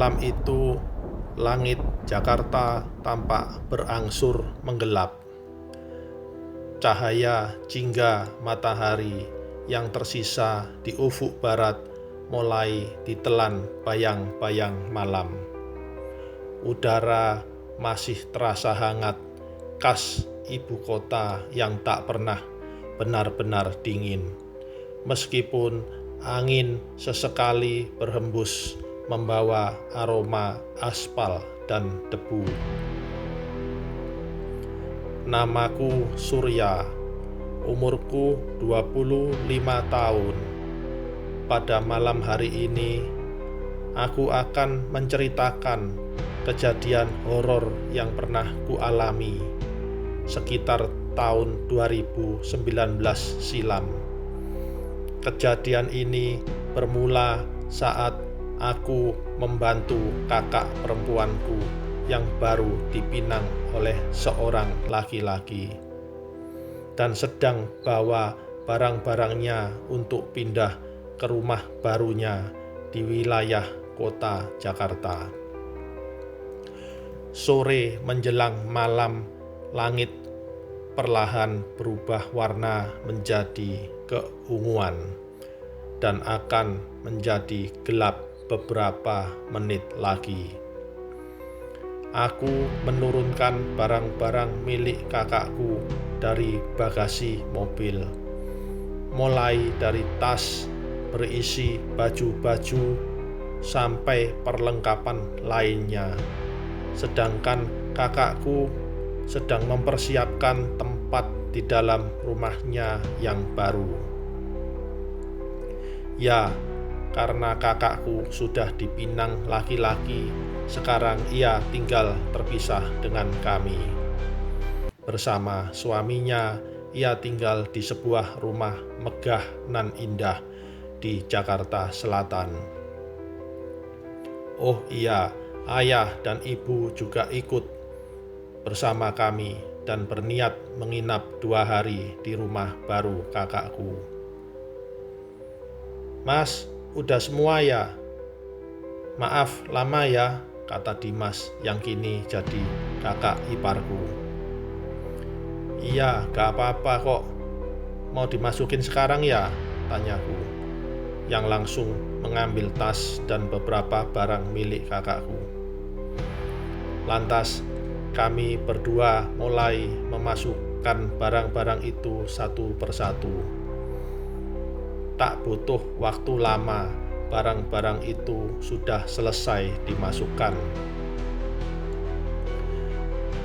Malam itu, langit Jakarta tampak berangsur menggelap. Cahaya jingga matahari yang tersisa di ufuk barat mulai ditelan bayang-bayang malam. Udara masih terasa hangat, khas ibu kota yang tak pernah benar-benar dingin. Meskipun angin sesekali berhembus membawa aroma aspal dan debu. Namaku Surya, umurku 25 tahun. Pada malam hari ini, aku akan menceritakan kejadian horor yang pernah kualami sekitar tahun 2019 silam. Kejadian ini bermula saat aku membantu kakak perempuanku yang baru dipinang oleh seorang laki-laki dan sedang bawa barang-barangnya untuk pindah ke rumah barunya di wilayah kota Jakarta. Sore menjelang malam, langit perlahan berubah warna menjadi keunguan dan akan menjadi gelap beberapa menit lagi. Aku menurunkan barang-barang milik kakakku dari bagasi mobil, mulai dari tas berisi baju-baju sampai perlengkapan lainnya, sedangkan kakakku sedang mempersiapkan tempat di dalam rumahnya yang baru. Ya, karena kakakku sudah dipinang laki-laki, sekarang ia tinggal terpisah dengan kami. Bersama suaminya, ia tinggal di sebuah rumah megah nan indah di Jakarta Selatan. Oh iya, ayah dan ibu juga ikut bersama kami dan berniat menginap 2 hari di rumah baru kakakku. Mas, udah semua ya? Maaf lama ya, kata Dimas yang kini jadi kakak iparku. Iya, gak apa-apa kok. Mau dimasukin sekarang ya? Tanyaku, yang langsung mengambil tas dan beberapa barang milik kakakku. Lantas kami berdua mulai memasukkan barang-barang itu satu persatu. Tak butuh waktu lama, barang-barang itu sudah selesai dimasukkan.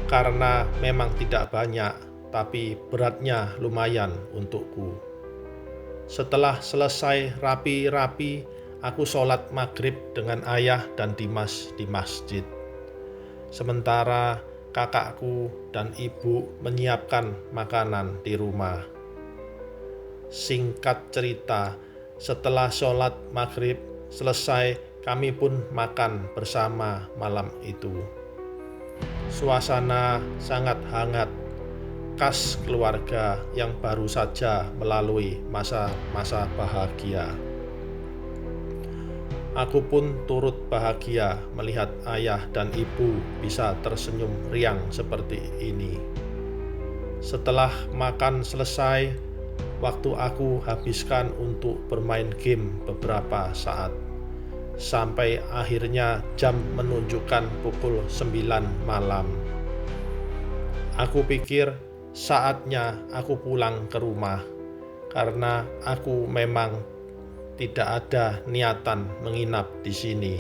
Karena memang tidak banyak, tapi beratnya lumayan untukku. Setelah selesai rapi-rapi, aku sholat maghrib dengan ayah dan Dimas di masjid. Sementara kakakku dan ibu menyiapkan makanan di rumah. Singkat cerita, setelah sholat maghrib selesai, kami pun makan bersama malam itu. Suasana sangat hangat, khas keluarga yang baru saja melalui masa-masa bahagia. Aku pun turut bahagia melihat ayah dan ibu bisa tersenyum riang seperti ini. Setelah makan selesai, waktu aku habiskan untuk bermain game beberapa saat, sampai akhirnya jam menunjukkan pukul 9 malam. Aku pikir saatnya aku pulang ke rumah, karena aku memang tidak ada niatan menginap di sini.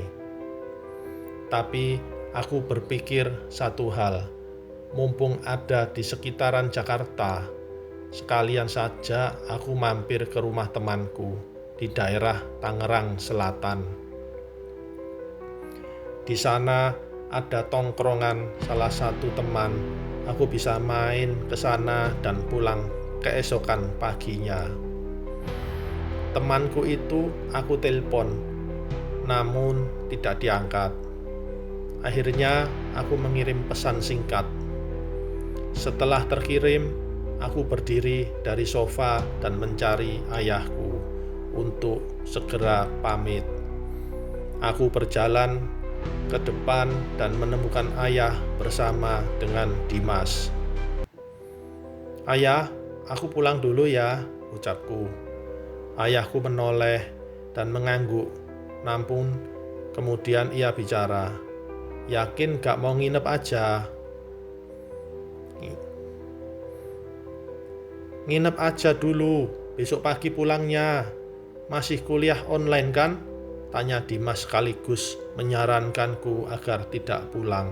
Tapi aku berpikir satu hal, mumpung ada di sekitaran Jakarta, sekalian saja aku mampir ke rumah temanku di daerah Tangerang Selatan. Di sana ada tongkrongan salah satu teman, aku bisa main ke sana dan pulang keesokan paginya. Temanku itu aku telepon, namun tidak diangkat. Akhirnya aku mengirim pesan singkat. Setelah terkirim, aku berdiri dari sofa dan mencari ayahku untuk segera pamit. Aku berjalan ke depan dan menemukan ayah bersama dengan Dimas. "Ayah, aku pulang dulu ya," ucapku. Ayahku menoleh dan mengangguk. Namun kemudian ia bicara, "Yakin gak mau nginep aja?" "Nginep aja dulu, besok pagi pulangnya. Masih kuliah online kan?" tanya Dimas sekaligus menyarankanku agar tidak pulang.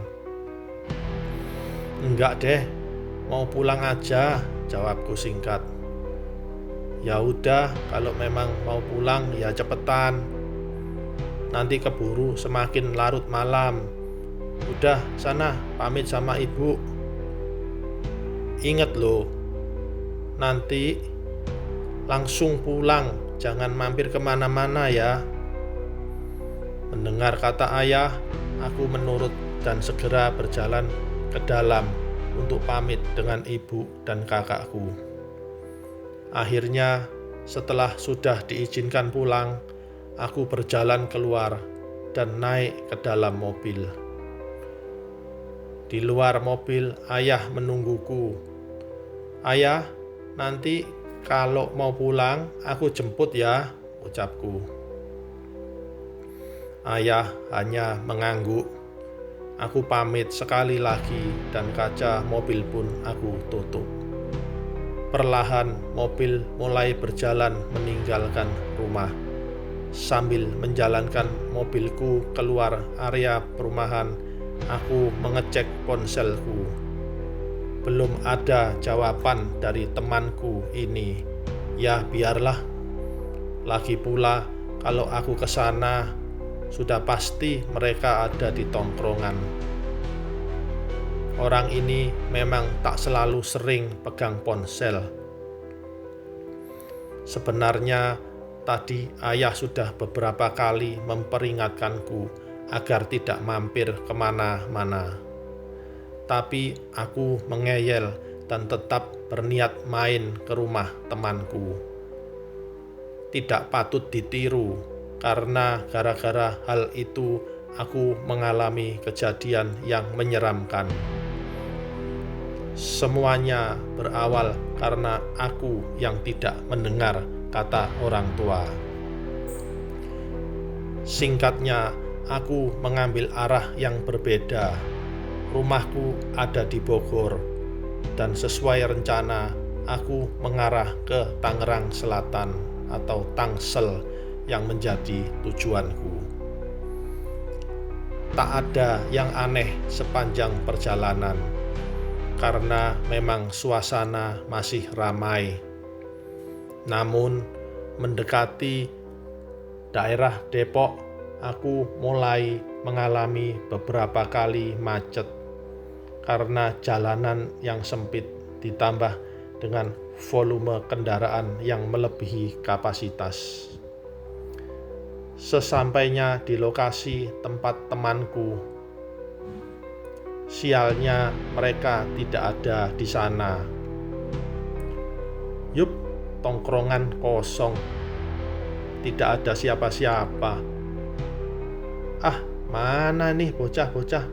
"Enggak deh, mau pulang aja," jawabku singkat. "Ya udah, kalau memang mau pulang ya cepetan. Nanti keburu semakin larut malam. Udah, sana pamit sama ibu. Ingat loh, nanti langsung pulang, jangan mampir kemana-mana ya." Mendengar kata ayah, aku menurut dan segera berjalan ke dalam untuk pamit dengan ibu dan kakakku. Akhirnya, setelah sudah diizinkan pulang, aku berjalan keluar dan naik ke dalam mobil. Di luar mobil, ayah menungguku. "Ayah, nanti kalau mau pulang, aku jemput ya," ucapku. Ayah hanya mengangguk. Aku pamit sekali lagi dan kaca mobil pun aku tutup. Perlahan mobil mulai berjalan meninggalkan rumah. Sambil menjalankan mobilku keluar area perumahan, aku mengecek ponselku. Belum ada jawaban dari temanku ini. Ya biarlah. Lagi pula kalau aku ke sana, sudah pasti mereka ada di tongkrongan. Orang ini memang tak selalu sering pegang ponsel. Sebenarnya tadi ayah sudah beberapa kali memperingatkanku agar tidak mampir kemana-mana. Tapi aku mengeyel dan tetap berniat main ke rumah temanku. Tidak patut ditiru. Karena gara-gara hal itu aku mengalami kejadian yang menyeramkan. Semuanya berawal karena aku yang tidak mendengar kata orang tua. Singkatnya, aku mengambil arah yang berbeda. Rumahku ada di Bogor, dan sesuai rencana, aku mengarah ke Tangerang Selatan atau Tangsel yang menjadi tujuanku. Tak ada yang aneh sepanjang perjalanan, karena memang suasana masih ramai. Namun, mendekati daerah Depok, aku mulai mengalami beberapa kali macet karena jalanan yang sempit ditambah dengan volume kendaraan yang melebihi kapasitas. Sesampainya di lokasi tempat temanku, sialnya mereka tidak ada di sana. Yup, tongkrongan kosong, tidak ada siapa-siapa. Ah, mana nih bocah-bocah?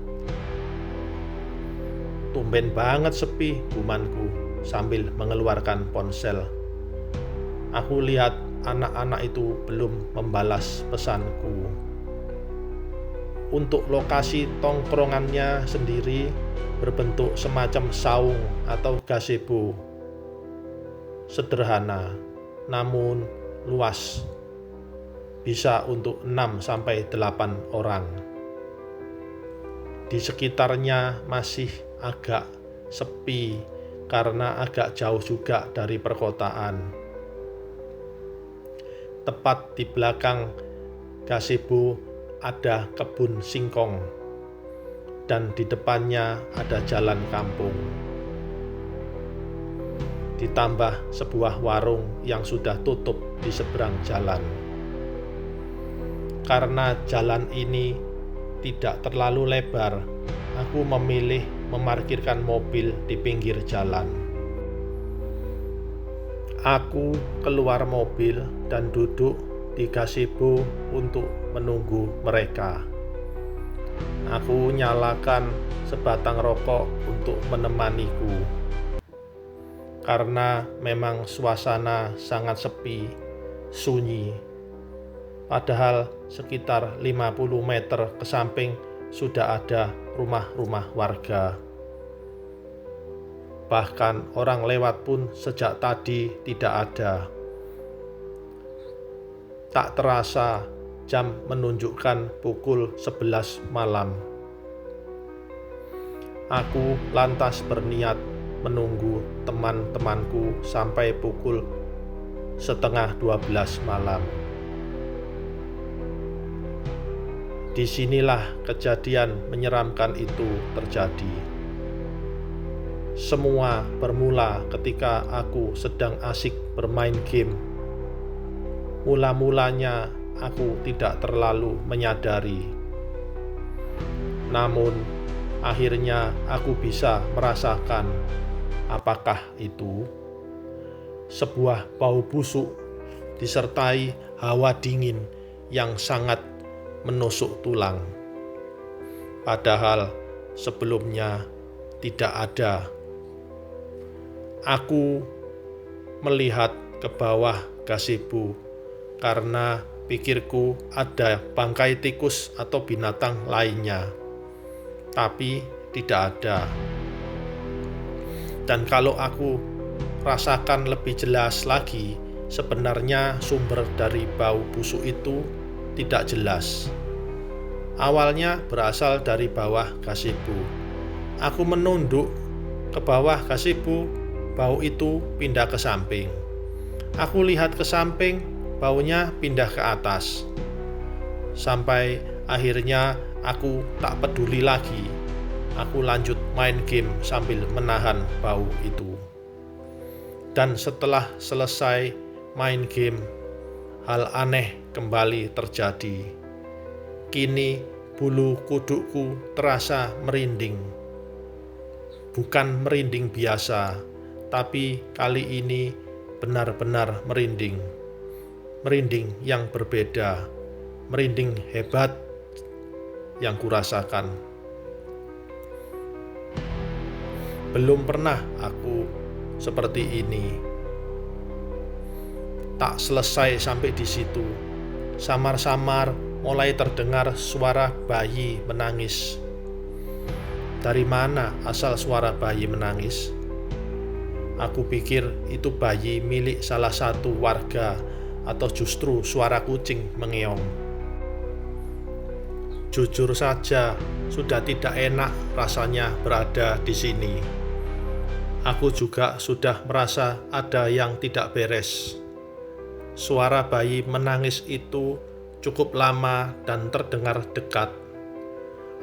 Tumben banget sepi, gumanku sambil mengeluarkan ponsel. Aku lihat anak-anak itu belum membalas pesanku. Untuk lokasi tongkrongannya sendiri berbentuk semacam saung atau gazebo. Sederhana, namun luas. Bisa untuk 6-8 orang. Di sekitarnya masih agak sepi karena agak jauh juga dari perkotaan. Tepat di belakang gazebo ada kebun singkong, dan di depannya ada jalan kampung. Ditambah sebuah warung yang sudah tutup di seberang jalan. Karena jalan ini tidak terlalu lebar, aku memilih memarkirkan mobil di pinggir jalan. Aku keluar mobil dan duduk di gazebo untuk menunggu mereka. Aku nyalakan sebatang rokok untuk menemaniku. Karena memang suasana sangat sepi, sunyi. Padahal sekitar 50 meter ke samping sudah ada rumah-rumah warga. Bahkan orang lewat pun sejak tadi tidak ada. Tak terasa jam menunjukkan pukul 11 malam. Aku lantas berniat menunggu teman-temanku sampai pukul 11:30 malam. Disinilah kejadian menyeramkan itu terjadi. Semua bermula ketika aku sedang asik bermain game. Mula-mulanya aku tidak terlalu menyadari. Namun, akhirnya aku bisa merasakan apakah itu sebuah bau busuk disertai hawa dingin yang sangat menusuk tulang. Padahal sebelumnya tidak ada. Aku melihat ke bawah gazebo karena pikirku ada bangkai tikus atau binatang lainnya. Tapi tidak ada. Dan kalau aku rasakan lebih jelas lagi, sebenarnya sumber dari bau busuk itu tidak jelas. Awalnya berasal dari bawah gazebo. Aku menunduk ke bawah gazebo, bau itu pindah ke samping. Aku lihat ke samping, baunya pindah ke atas. Sampai akhirnya aku tak peduli lagi. Aku lanjut main game sambil menahan bau itu. Dan setelah selesai main game, hal aneh kembali terjadi. Kini bulu kudukku terasa merinding. Bukan merinding biasa, tapi kali ini benar-benar merinding. Merinding yang berbeda, merinding hebat yang kurasakan. Belum pernah aku seperti ini. Tak selesai sampai di situ. Samar-samar mulai terdengar suara bayi menangis. Dari mana asal suara bayi menangis? Aku pikir itu bayi milik salah satu warga atau justru suara kucing mengeong. Jujur saja, sudah tidak enak rasanya berada di sini. Aku juga sudah merasa ada yang tidak beres. Suara bayi menangis itu cukup lama dan terdengar dekat.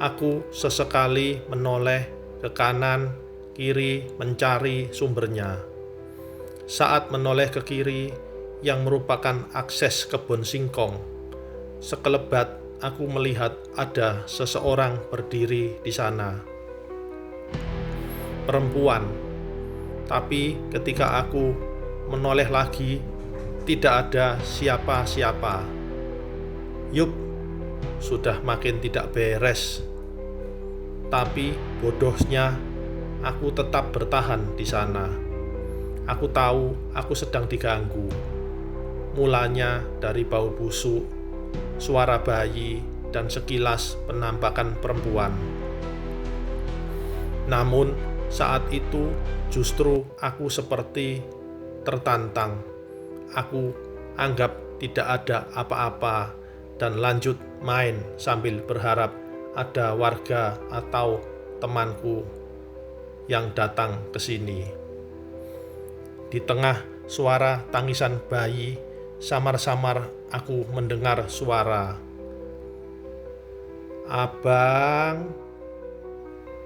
Aku sesekali menoleh ke kanan, kiri mencari sumbernya. Saat menoleh ke kiri, yang merupakan akses kebun singkong, sekelebat aku melihat ada seseorang berdiri di sana. Perempuan. Tapi ketika aku menoleh lagi, tidak ada siapa-siapa. Yup, sudah makin tidak beres. Tapi bodohnya, aku tetap bertahan di sana. Aku tahu aku sedang diganggu. Mulanya dari bau busuk, suara bayi, dan sekilas penampakan perempuan. Namun, saat itu justru aku seperti tertantang. Aku anggap tidak ada apa-apa dan lanjut main sambil berharap ada warga atau temanku yang datang ke sini. Di tengah suara tangisan bayi, samar-samar aku mendengar suara, "Abang."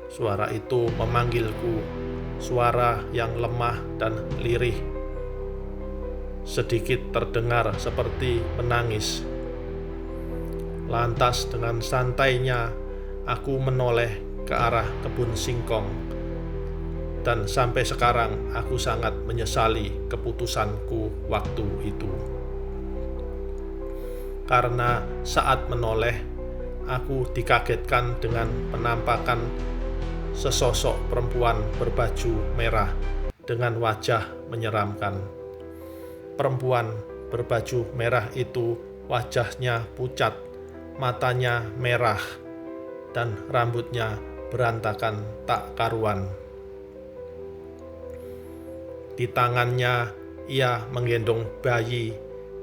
Suara itu memanggilku, suara yang lemah dan lirih. Sedikit terdengar seperti menangis. Lantas dengan santainya aku menoleh ke arah kebun singkong. Dan sampai sekarang aku sangat menyesali keputusanku waktu itu. Karena saat menoleh, aku dikagetkan dengan penampakan sesosok perempuan berbaju merah dengan wajah menyeramkan. Perempuan berbaju merah itu wajahnya pucat, matanya merah, dan rambutnya berantakan tak karuan. Di tangannya ia menggendong bayi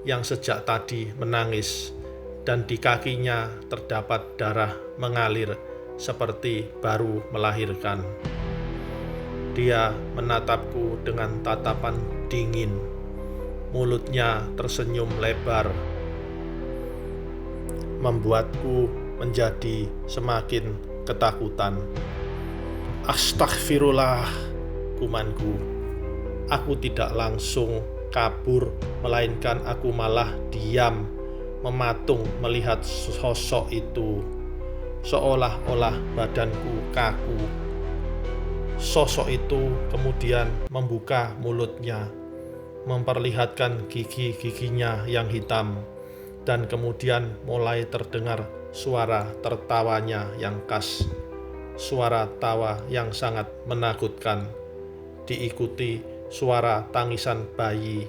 yang sejak tadi menangis, dan di kakinya terdapat darah mengalir seperti baru melahirkan. Dia menatapku dengan tatapan dingin, mulutnya tersenyum lebar, membuatku menjadi semakin ketakutan. Astagfirullah, kumanku. Aku tidak langsung kabur, melainkan aku malah diam, mematung melihat sosok itu, seolah-olah badanku kaku. Sosok itu kemudian membuka mulutnya, memperlihatkan gigi-giginya yang hitam, dan kemudian mulai terdengar suara tertawanya yang khas, suara tawa yang sangat menakutkan, diikuti suara tangisan bayi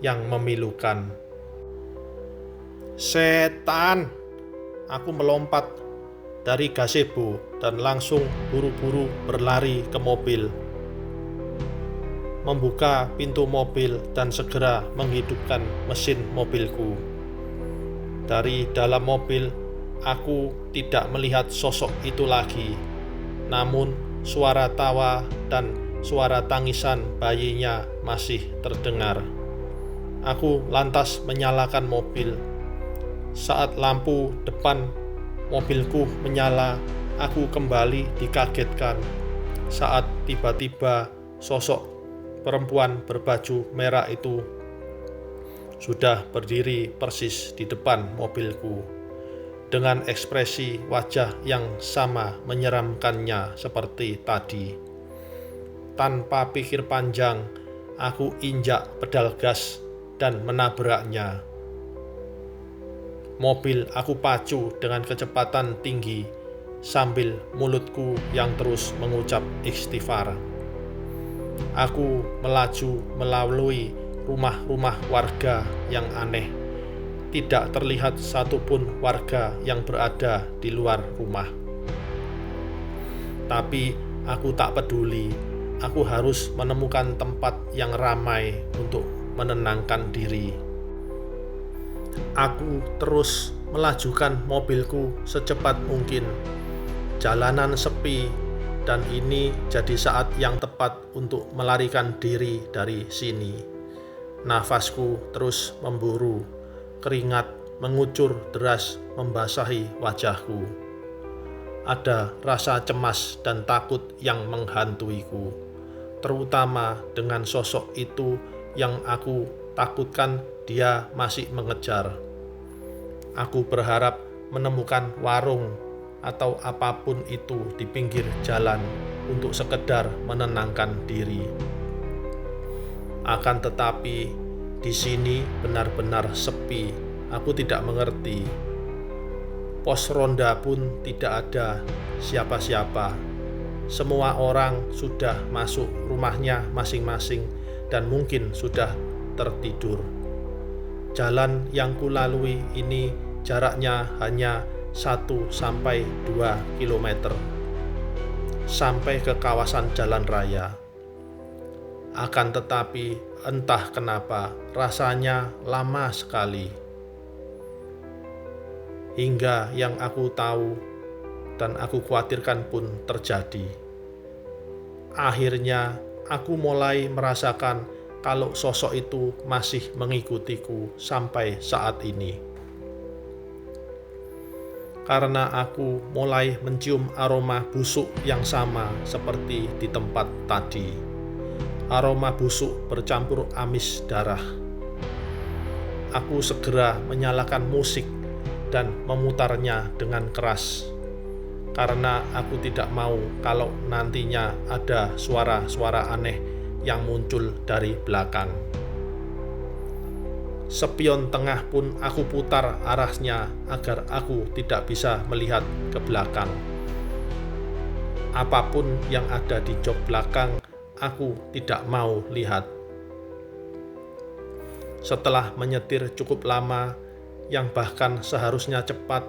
yang memilukan. Setan! Aku melompat dari gazebo dan langsung buru-buru berlari ke mobil, membuka pintu mobil dan segera menghidupkan mesin mobilku. Dari dalam mobil, aku tidak melihat sosok itu lagi, namun suara tawa dan suara tangisan bayinya masih terdengar. Aku lantas menyalakan mobil. Saat lampu depan mobilku menyala, aku kembali dikagetkan saat tiba-tiba sosok perempuan berbaju merah itu sudah berdiri persis di depan mobilku dengan ekspresi wajah yang sama menyeramkannya seperti tadi. Tanpa pikir panjang, aku injak pedal gas dan menabraknya. Mobil aku pacu dengan kecepatan tinggi sambil mulutku yang terus mengucap istighfar. Aku melaju melalui rumah-rumah warga yang aneh. Tidak terlihat satupun warga yang berada di luar rumah. Tapi aku tak peduli. Aku harus menemukan tempat yang ramai untuk menenangkan diri. Aku terus melajukan mobilku secepat mungkin. Jalanan sepi, dan ini jadi saat yang tepat untuk melarikan diri dari sini. Nafasku terus memburu, keringat mengucur deras membasahi wajahku. Ada rasa cemas dan takut yang menghantuiku, terutama dengan sosok itu yang aku takutkan dia masih mengejar. Aku berharap menemukan warung atau apapun itu di pinggir jalan untuk sekedar menenangkan diri. Akan tetapi di sini benar-benar sepi. Aku tidak mengerti. Pos ronda pun tidak ada siapa-siapa. Semua orang sudah masuk rumahnya masing-masing dan mungkin sudah tertidur. Jalan yang kulalui ini jaraknya hanya 1-2 kilometer sampai ke kawasan jalan raya. Akan tetapi entah kenapa rasanya lama sekali. Hingga yang aku tahu dan aku khawatirkan pun terjadi. Akhirnya aku mulai merasakan kalau sosok itu masih mengikutiku sampai saat ini. Karena aku mulai mencium aroma busuk yang sama seperti di tempat tadi. Aroma busuk bercampur amis darah. Aku segera menyalakan musik dan memutarnya dengan keras. Karena aku tidak mau kalau nantinya ada suara-suara aneh yang muncul dari belakang. Spion tengah pun aku putar arahnya agar aku tidak bisa melihat ke belakang. Apapun yang ada di jok belakang, aku tidak mau lihat. Setelah menyetir cukup lama, yang bahkan seharusnya cepat,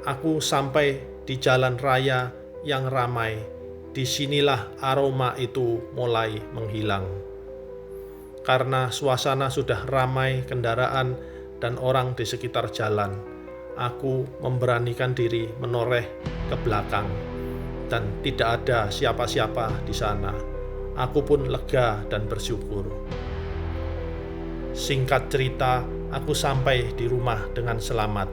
aku sampai di jalan raya yang ramai. Disinilah aroma itu mulai menghilang. Karena suasana sudah ramai kendaraan dan orang di sekitar jalan, aku memberanikan diri menoleh ke belakang dan tidak ada siapa-siapa di sana. Aku pun lega dan bersyukur. Singkat cerita, aku sampai di rumah dengan selamat.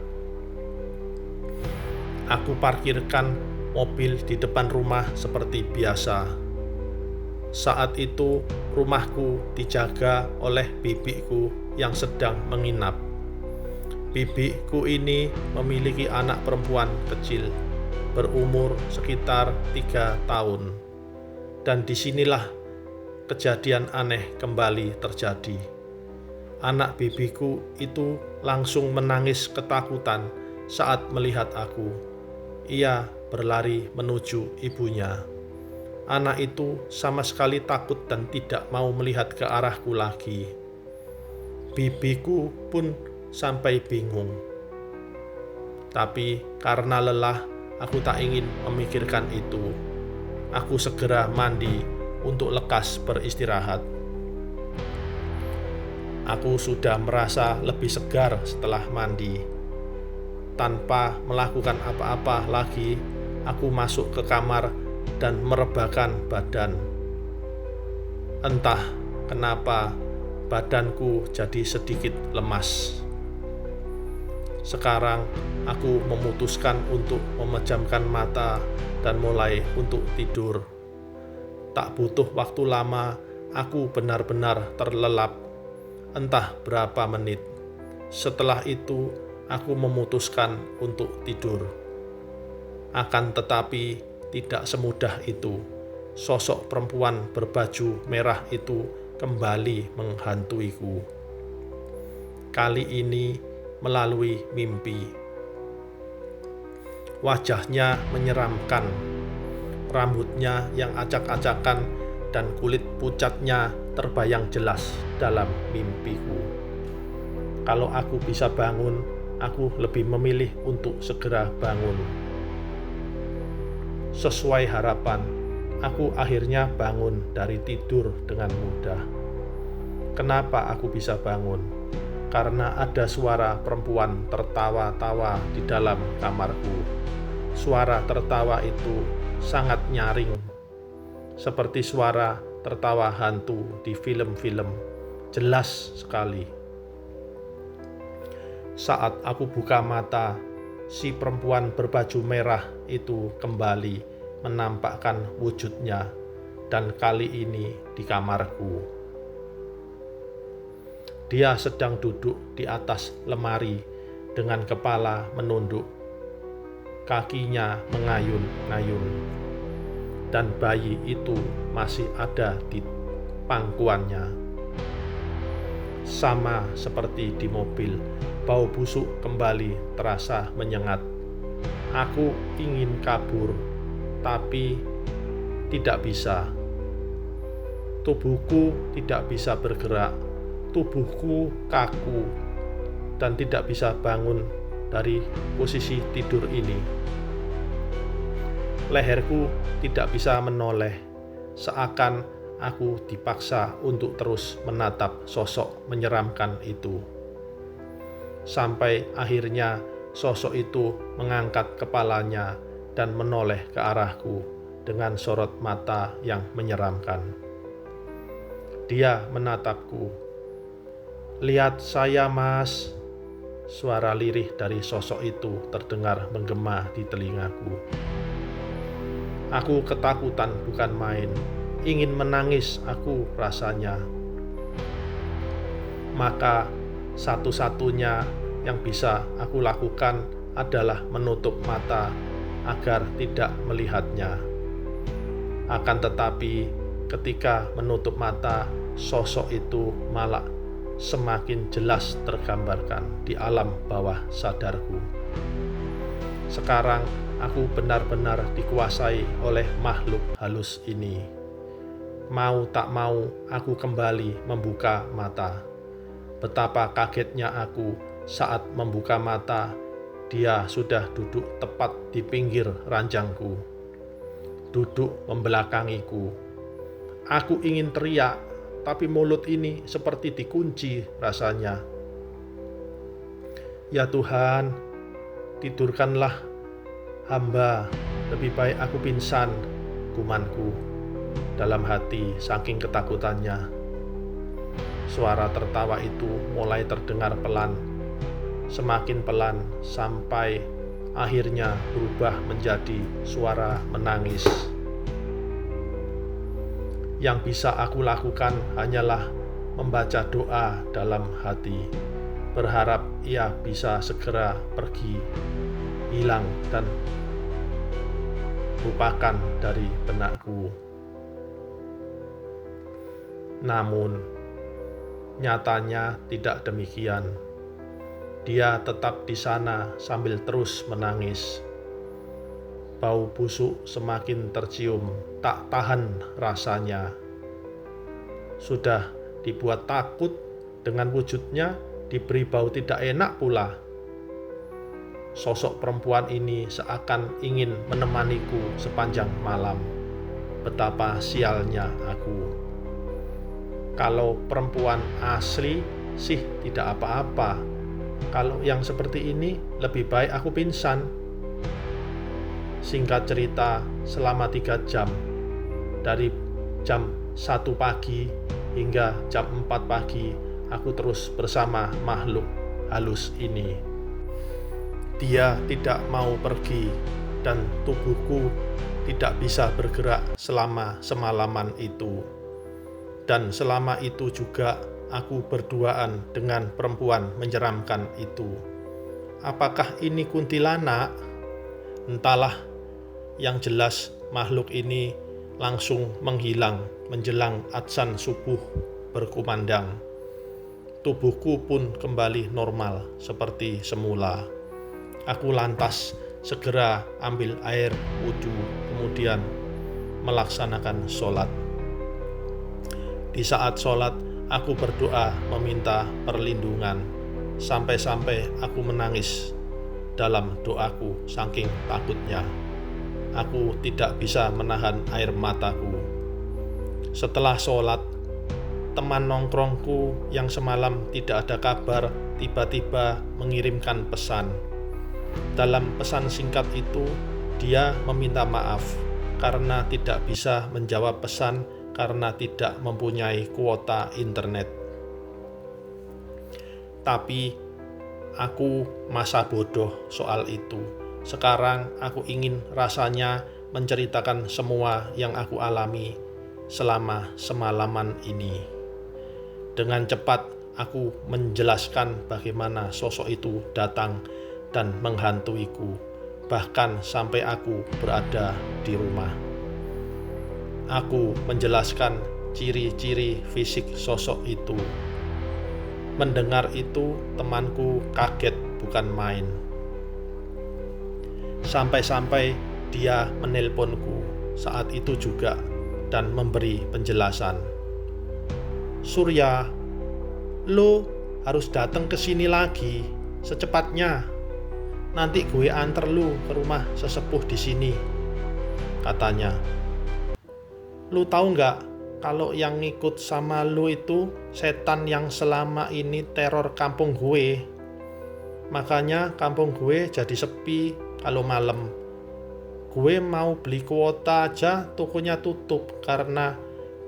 Aku parkirkan mobil di depan rumah seperti biasa. Saat itu rumahku dijaga oleh bibiku yang sedang menginap. Bibiku ini memiliki anak perempuan kecil berumur sekitar 3 tahun. Dan disinilah kejadian aneh kembali terjadi. Anak bibiku itu langsung menangis ketakutan saat melihat aku. Ia berlari menuju ibunya. Anak itu sama sekali takut dan tidak mau melihat ke arahku lagi. Bibiku pun sampai bingung. Tapi karena lelah, aku tak ingin memikirkan itu. Aku segera mandi untuk lekas beristirahat. Aku sudah merasa lebih segar setelah mandi. Tanpa melakukan apa-apa lagi, aku masuk ke kamar dan merebahkan badan. Entah kenapa badanku jadi sedikit lemas. Sekarang aku memutuskan untuk memejamkan mata dan mulai untuk tidur. Tak butuh waktu lama, aku benar-benar terlelap. Entah berapa menit. Setelah itu, aku memutuskan untuk tidur. Akan tetapi, tidak semudah itu. Sosok perempuan berbaju merah itu kembali menghantuiku. Kali ini melalui mimpi. Wajahnya menyeramkan. Rambutnya yang acak-acakan dan kulit pucatnya terbayang jelas dalam mimpiku. Kalau aku bisa bangun, aku lebih memilih untuk segera bangun. Sesuai harapan, aku akhirnya bangun dari tidur dengan mudah. Kenapa aku bisa bangun? Karena ada suara perempuan tertawa-tawa di dalam kamarku. Suara tertawa itu sangat nyaring, seperti suara tertawa hantu di film-film, jelas sekali. Saat aku buka mata, si perempuan berbaju merah itu kembali menampakkan wujudnya, dan kali ini di kamarku. Dia sedang duduk di atas lemari dengan kepala menunduk, kakinya mengayun-ngayun, dan bayi itu masih ada di pangkuannya. Sama seperti di mobil, bau busuk kembali terasa menyengat. Aku ingin kabur, tapi tidak bisa. Tubuhku tidak bisa bergerak, tubuhku kaku, dan tidak bisa bangun dari posisi tidur ini. Leherku tidak bisa menoleh, seakan aku dipaksa untuk terus menatap sosok menyeramkan itu. Sampai akhirnya sosok itu mengangkat kepalanya dan menoleh ke arahku dengan sorot mata yang menyeramkan. Dia menatapku. "Lihat saya, Mas." Suara lirih dari sosok itu terdengar menggema di telingaku. Aku ketakutan bukan main. Ingin menangis aku rasanya. Maka satu-satunya yang bisa aku lakukan adalah menutup mata agar tidak melihatnya. Akan tetapi ketika menutup mata, sosok itu malah semakin jelas tergambarkan di alam bawah sadarku. Sekarang aku benar-benar dikuasai oleh makhluk halus ini. Mau tak mau, aku kembali membuka mata. Betapa kagetnya aku saat membuka mata, dia sudah duduk tepat di pinggir ranjangku, duduk membelakangiku. Aku ingin teriak, tapi mulut ini seperti dikunci rasanya. Ya Tuhan, tidurkanlah hamba, lebih baik aku pingsan, kumanku dalam hati saking ketakutannya. Suara tertawa itu mulai terdengar pelan, semakin pelan sampai akhirnya berubah menjadi suara menangis. Yang bisa aku lakukan hanyalah membaca doa dalam hati, berharap ia bisa segera pergi, hilang dan lupakan dari benakku. Namun nyatanya tidak demikian. Dia tetap di sana sambil terus menangis. Bau busuk semakin tercium, tak tahan rasanya. Sudah dibuat takut dengan wujudnya, diberi bau tidak enak pula. Sosok perempuan ini seakan ingin menemaniku sepanjang malam. Betapa sialnya aku. Kalau perempuan asli sih tidak apa-apa. Kalau yang seperti ini lebih baik aku pingsan. Singkat cerita, selama 3 jam, dari jam 1 pagi hingga jam 4 pagi, aku terus bersama makhluk halus ini. Dia tidak mau pergi dan tubuhku tidak bisa bergerak selama semalaman itu. Dan selama itu juga aku berduaan dengan perempuan menyeramkan itu. Apakah ini kuntilanak? Entahlah, yang jelas makhluk ini langsung menghilang menjelang adzan subuh berkumandang. Tubuhku pun kembali normal seperti semula. Aku lantas segera ambil air wudhu, kemudian melaksanakan sholat. Di saat sholat, aku berdoa meminta perlindungan, sampai-sampai aku menangis dalam doaku saking takutnya. Aku tidak bisa menahan air mataku. Setelah sholat, teman nongkrongku yang semalam tidak ada kabar tiba-tiba mengirimkan pesan. Dalam pesan singkat itu, dia meminta maaf karena tidak bisa menjawab pesan karena tidak mempunyai kuota internet. Tapi aku masa bodoh soal itu. Sekarang aku ingin rasanya menceritakan semua yang aku alami selama semalaman ini. Dengan cepat aku menjelaskan bagaimana sosok itu datang dan menghantuiku, bahkan sampai aku berada di rumah. Aku menjelaskan ciri-ciri fisik sosok itu. Mendengar itu, temanku kaget bukan main. Sampai-sampai dia menelponku saat itu juga dan memberi penjelasan. Surya, lo harus datang ke sini lagi secepatnya. Nanti gue anter lu ke rumah sesepuh di sini, katanya. Lu tahu nggak kalau yang ngikut sama lu itu setan yang selama ini teror kampung gue. Makanya kampung gue jadi sepi kalau malam. Gue mau beli kuota aja tokonya tutup karena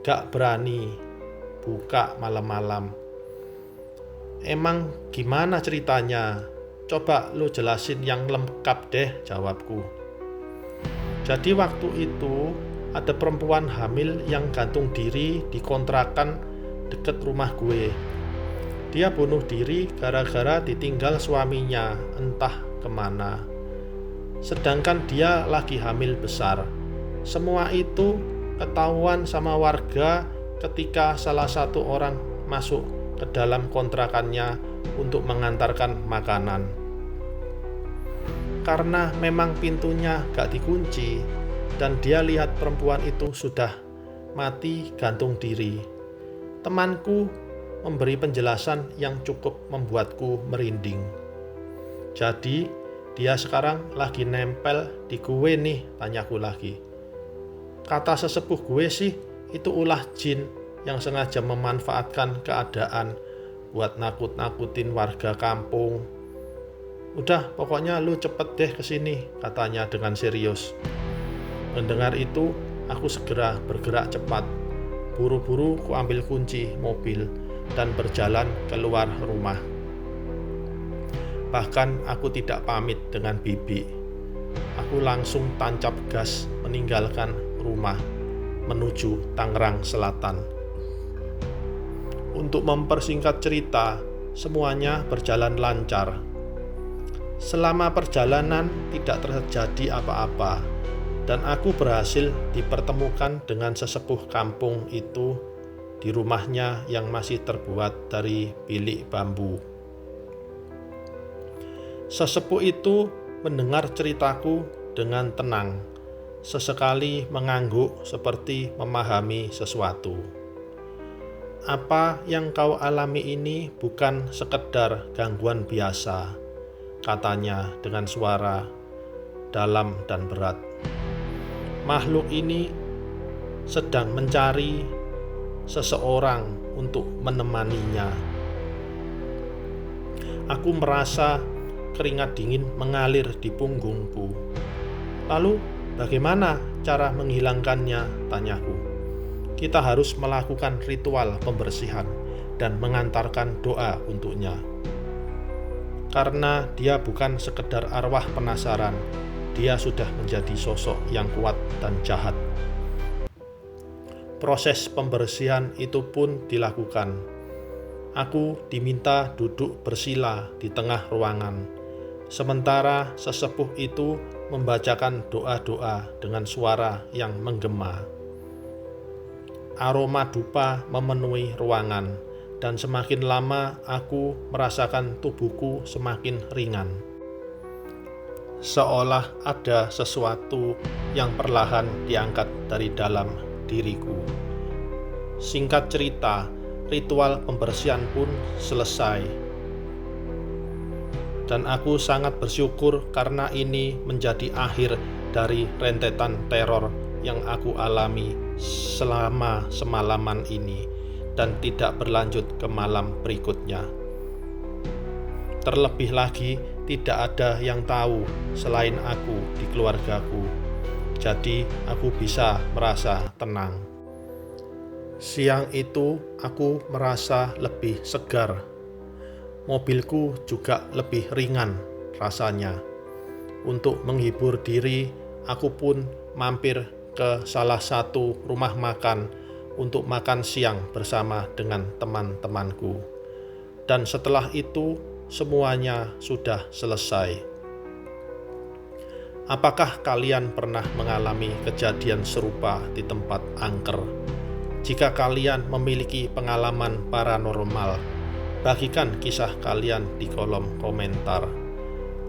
gak berani buka malam-malam. Emang gimana ceritanya? Coba lu jelasin yang lengkap deh, jawabku. Jadi waktu itu ada perempuan hamil yang gantung diri di kontrakan deket rumah gue. Dia bunuh diri gara-gara ditinggal suaminya entah kemana. Sedangkan dia lagi hamil besar. Semua itu ketahuan sama warga ketika salah satu orang masuk ke dalam kontrakannya untuk mengantarkan makanan. Karena memang pintunya gak dikunci dan dia lihat perempuan itu sudah mati gantung diri. Temanku memberi penjelasan yang cukup membuatku merinding. Jadi, dia sekarang lagi nempel di gue nih, tanyaku lagi. Kata sesepuh gue sih, itu ulah jin yang sengaja memanfaatkan keadaan buat nakut-nakutin warga kampung. Udah, pokoknya lu cepet deh kesini, katanya dengan serius. Mendengar itu, aku segera bergerak cepat. Buru-buru ku ambil kunci mobil dan berjalan keluar rumah. Bahkan aku tidak pamit dengan bibi. Aku langsung tancap gas meninggalkan rumah menuju Tangerang Selatan. Untuk mempersingkat cerita, semuanya berjalan lancar. Selama perjalanan tidak terjadi apa-apa, dan aku berhasil dipertemukan dengan sesepuh kampung itu di rumahnya yang masih terbuat dari bilik bambu. Sesepuh itu mendengar ceritaku dengan tenang, sesekali mengangguk seperti memahami sesuatu. Apa yang kau alami ini bukan sekedar gangguan biasa, katanya dengan suara dalam dan berat. Makhluk ini sedang mencari seseorang untuk menemaninya. Aku merasa keringat dingin mengalir di punggungku. Lalu bagaimana cara menghilangkannya, tanyaku. Kita harus melakukan ritual pembersihan dan mengantarkan doa untuknya. Karena dia bukan sekedar arwah penasaran, dia sudah menjadi sosok yang kuat dan jahat. Proses pembersihan itu pun dilakukan. Aku diminta duduk bersila di tengah ruangan, sementara sesepuh itu membacakan doa-doa dengan suara yang menggema. Aroma dupa memenuhi ruangan, dan semakin lama aku merasakan tubuhku semakin ringan. Seolah ada sesuatu yang perlahan diangkat dari dalam diriku. Singkat cerita, ritual pembersihan pun selesai. Dan aku sangat bersyukur karena ini menjadi akhir dari rentetan teror yang aku alami selama semalaman ini dan tidak berlanjut ke malam berikutnya. Terlebih lagi, tidak ada yang tahu selain aku di keluargaku. Jadi, aku bisa merasa tenang. Siang itu, aku merasa lebih segar. Mobilku juga lebih ringan rasanya. Untuk menghibur diri, aku pun mampir ke salah satu rumah makan untuk makan siang bersama dengan teman-temanku. Dan setelah itu, semuanya sudah selesai. Apakah kalian pernah mengalami kejadian serupa di tempat angker? Jika kalian memiliki pengalaman paranormal, bagikan kisah kalian di kolom komentar.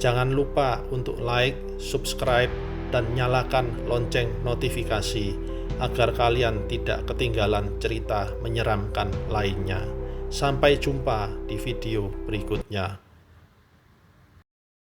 Jangan lupa untuk like, subscribe, dan nyalakan lonceng notifikasi agar kalian tidak ketinggalan cerita menyeramkan lainnya. Sampai jumpa di video berikutnya.